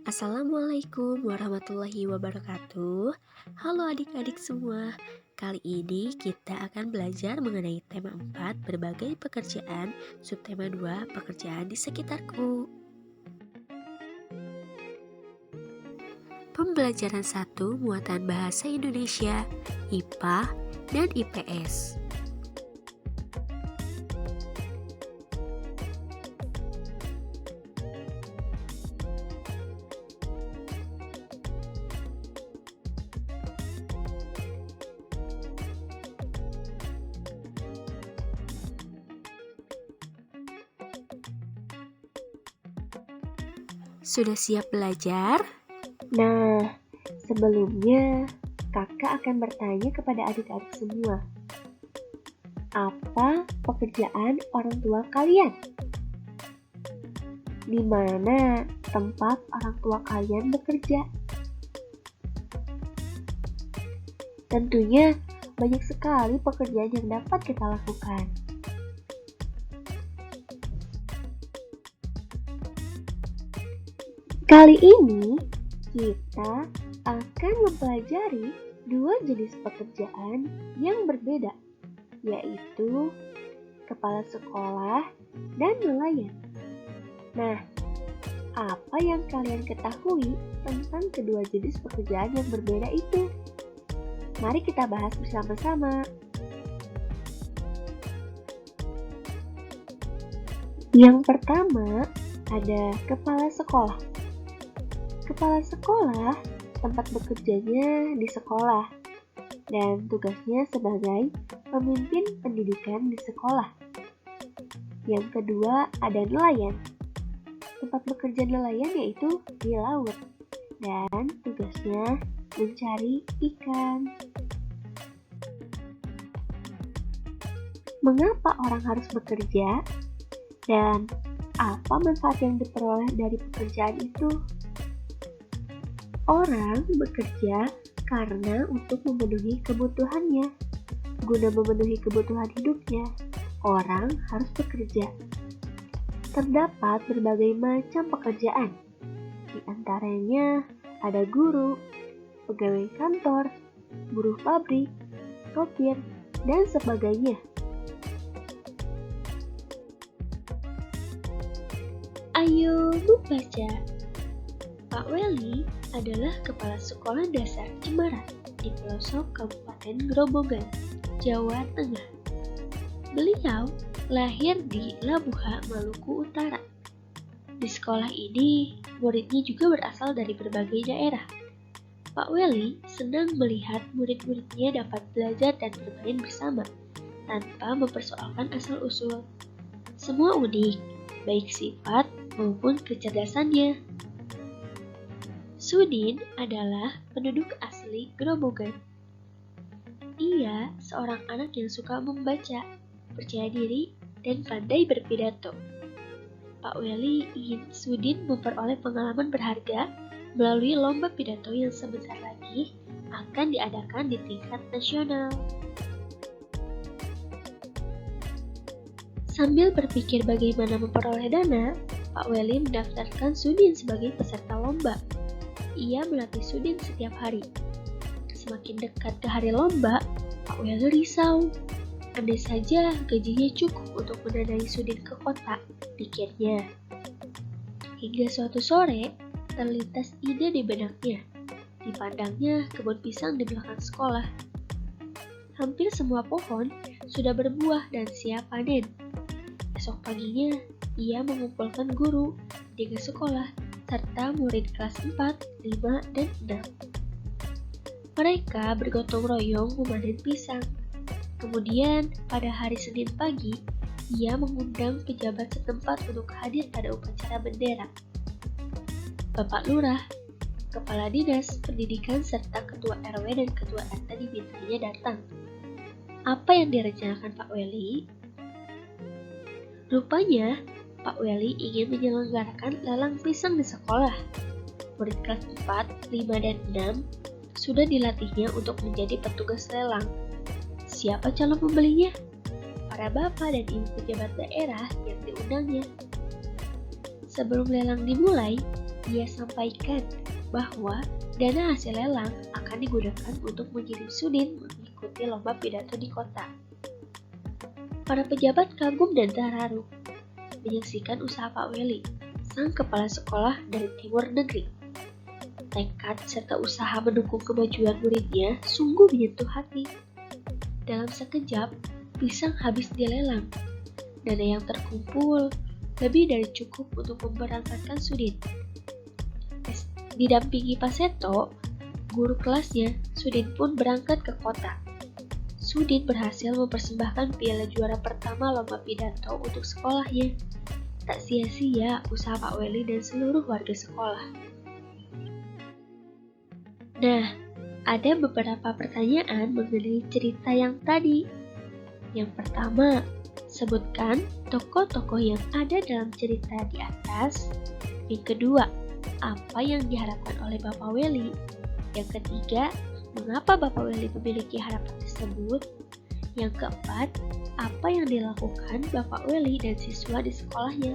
Assalamualaikum warahmatullahi wabarakatuh. Halo adik-adik semua. Kali ini kita akan belajar mengenai tema 4 berbagai pekerjaan, subtema 2 pekerjaan di sekitarku. Pembelajaran 1 muatan bahasa Indonesia, IPA dan IPS. Sudah siap belajar? Nah, sebelumnya kakak akan bertanya kepada adik-adik semua. Apa pekerjaan orang tua kalian? Di mana tempat orang tua kalian bekerja? Tentunya banyak sekali pekerjaan yang dapat kita lakukan. Kali ini kita akan mempelajari dua jenis pekerjaan yang berbeda, yaitu kepala sekolah dan nelayan. Nah, apa yang kalian ketahui tentang kedua jenis pekerjaan yang berbeda itu? Mari kita bahas bersama-sama. Yang pertama ada kepala sekolah. Kepala sekolah tempat bekerjanya di sekolah dan tugasnya sebagai pemimpin pendidikan di sekolah. Yang kedua ada nelayan. Tempat bekerja nelayan yaitu di laut dan tugasnya mencari ikan. Mengapa orang harus bekerja dan apa manfaat yang diperoleh dari pekerjaan itu? Orang bekerja karena untuk memenuhi kebutuhannya. Guna memenuhi kebutuhan hidupnya, orang harus bekerja. Terdapat berbagai macam pekerjaan. Di antaranya ada guru, pegawai kantor, buruh pabrik, sopir, dan sebagainya. Ayo membaca. Pak Weli adalah Kepala Sekolah Dasar Cemara di pelosok Kabupaten Grobogan, Jawa Tengah. Beliau lahir di Labuha, Maluku Utara. Di sekolah ini, muridnya juga berasal dari berbagai daerah. Pak Weli senang melihat murid-muridnya dapat belajar dan bermain bersama, tanpa mempersoalkan asal-usul. Semua unik, baik sifat maupun kecerdasannya. Sudin adalah penduduk asli Grobogan. Ia seorang anak yang suka membaca, percaya diri, dan pandai berpidato. Pak Weli ingin Sudin memperoleh pengalaman berharga melalui lomba pidato yang sebentar lagi akan diadakan di tingkat nasional. Sambil berpikir bagaimana memperoleh dana, Pak Weli mendaftarkan Sudin sebagai peserta lomba. Ia melatih Sudin setiap hari. Semakin dekat ke hari lomba, Pak Weli risau. Andai saja gajinya cukup untuk mendanai Sudin ke kota, pikirnya. Hingga suatu sore, terlintas ide di benaknya. Dipandangnya kebun pisang di belakang sekolah. Hampir semua pohon sudah berbuah dan siap panen. Esok paginya, ia mengumpulkan guru, jaga sekolah, serta murid kelas 4, 5, dan 6. Mereka bergotong royong memanen pisang. Kemudian, pada hari Senin pagi, ia mengundang pejabat setempat untuk hadir pada upacara bendera. Bapak Lurah, Kepala Dinas Pendidikan, serta Ketua RW dan Ketua RT dimintanya datang. Apa yang direncanakan Pak Weli? Rupanya, Pak Weli ingin menyelenggarakan lelang pisang di sekolah. Murid kelas 4, 5, dan 6 sudah dilatihnya untuk menjadi petugas lelang. Siapa calon pembelinya? Para bapak dan ibu pejabat daerah yang diundangnya. Sebelum lelang dimulai, Ia sampaikan bahwa dana hasil lelang akan digunakan untuk mengirim Sudin mengikuti lomba pidato di kota. Para pejabat kagum dan terharu menyaksikan usaha Pak Weli, sang kepala sekolah dari timur negeri. Tekad serta usaha mendukung kemajuan muridnya sungguh menyentuh hati. Dalam sekejap, pisang habis dilelang. Dana yang terkumpul lebih dari cukup untuk memberangkatkan Sudin. Didampingi Pak Seto, guru kelasnya, Sudin pun berangkat ke kota. Sudin berhasil mempersembahkan piala juara pertama lomba pidato untuk sekolahnya. Tak sia-sia usaha Pak Weli dan seluruh warga sekolah. Nah, ada beberapa pertanyaan mengenai cerita yang tadi. Yang pertama, sebutkan tokoh-tokoh yang ada dalam cerita di atas. Yang kedua, apa yang diharapkan oleh Bapak Weli? Yang ketiga, mengapa Bapak Weli memiliki harapan tersebut? Yang keempat, apa yang dilakukan Bapak Weli dan siswa di sekolahnya?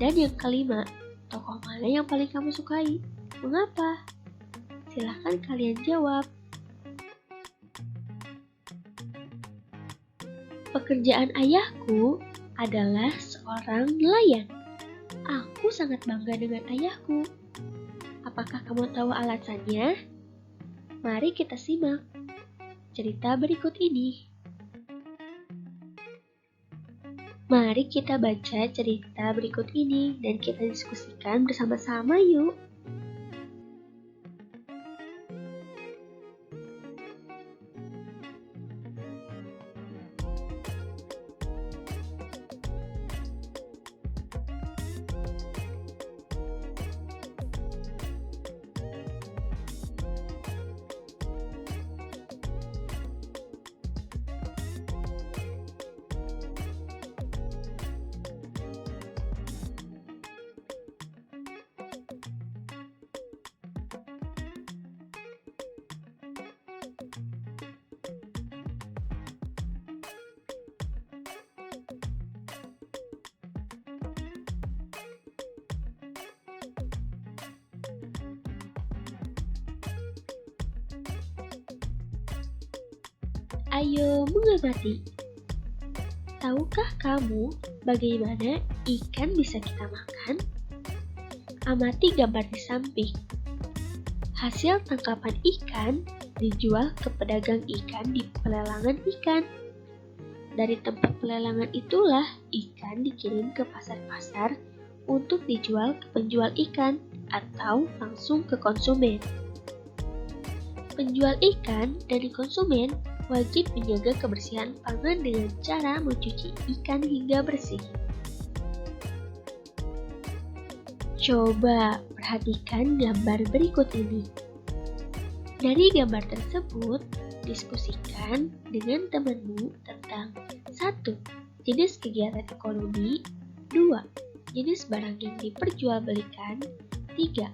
Dan yang kelima, tokoh mana yang paling kamu sukai? Mengapa? Silahkan kalian jawab. Pekerjaan ayahku adalah seorang nelayan. Aku sangat bangga dengan ayahku. Apakah kamu tahu alasannya? Mari kita simak cerita berikut ini. Mari kita baca cerita berikut ini dan kita diskusikan bersama-sama yuk. Ayo mengamati. Tahukah kamu bagaimana ikan bisa kita makan? Amati gambar di samping. Hasil tangkapan ikan dijual ke pedagang ikan di pelelangan ikan. Dari tempat pelelangan itulah ikan dikirim ke pasar-pasar untuk dijual ke penjual ikan atau langsung ke konsumen. Penjual ikan dari konsumen wajib menjaga kebersihan pangan dengan cara mencuci ikan hingga bersih. Coba perhatikan gambar berikut ini. Dari gambar tersebut, diskusikan dengan temanmu tentang 1. Jenis kegiatan ekonomi, 2. Jenis barang yang diperjualbelikan, 3.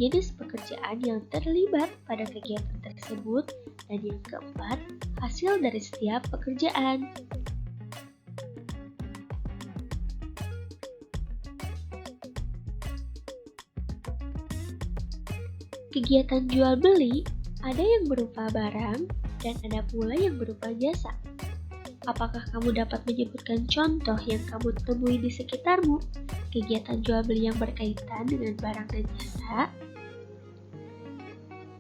Jenis pekerjaan yang terlibat pada kegiatan tersebut, dan yang keempat, hasil dari setiap pekerjaan. Kegiatan jual beli ada yang berupa barang dan ada pula yang berupa jasa. Apakah kamu dapat menyebutkan contoh yang kamu temui di sekitarmu? Kegiatan jual beli yang berkaitan dengan barang dan jasa.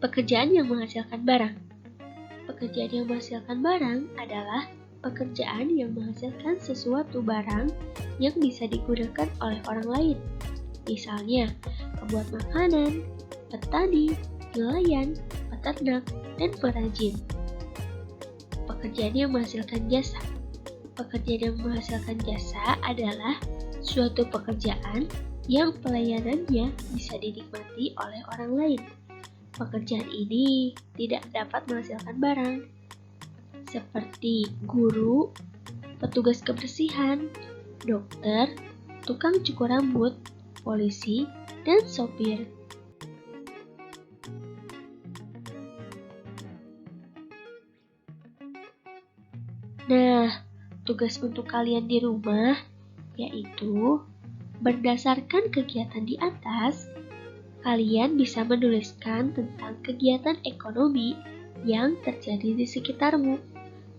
Pekerjaan yang menghasilkan barang. Pekerjaan yang menghasilkan barang adalah pekerjaan yang menghasilkan sesuatu barang yang bisa digunakan oleh orang lain. Misalnya, pembuat makanan, petani, nelayan, peternak, dan perajin. Pekerjaan yang menghasilkan jasa. Pekerjaan yang menghasilkan jasa adalah suatu pekerjaan yang pelayanannya bisa dinikmati oleh orang lain. Pekerjaan ini tidak dapat menghasilkan barang, seperti guru, petugas kebersihan, dokter, tukang cukur rambut, polisi, dan sopir. Nah, tugas untuk kalian di rumah yaitu berdasarkan kegiatan di atas, Kalian bisa menuliskan tentang kegiatan ekonomi yang terjadi di sekitarmu.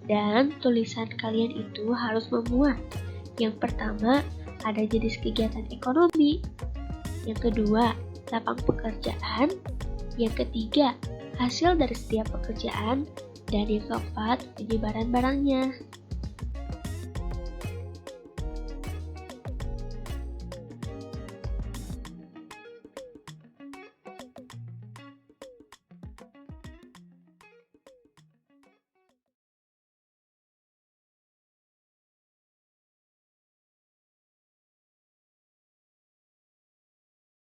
Dan tulisan kalian itu harus memuat. Yang pertama, ada jenis kegiatan ekonomi. Yang kedua, lapang pekerjaan. Yang ketiga, hasil dari setiap pekerjaan. Dan yang keempat, penyebaran barangnya.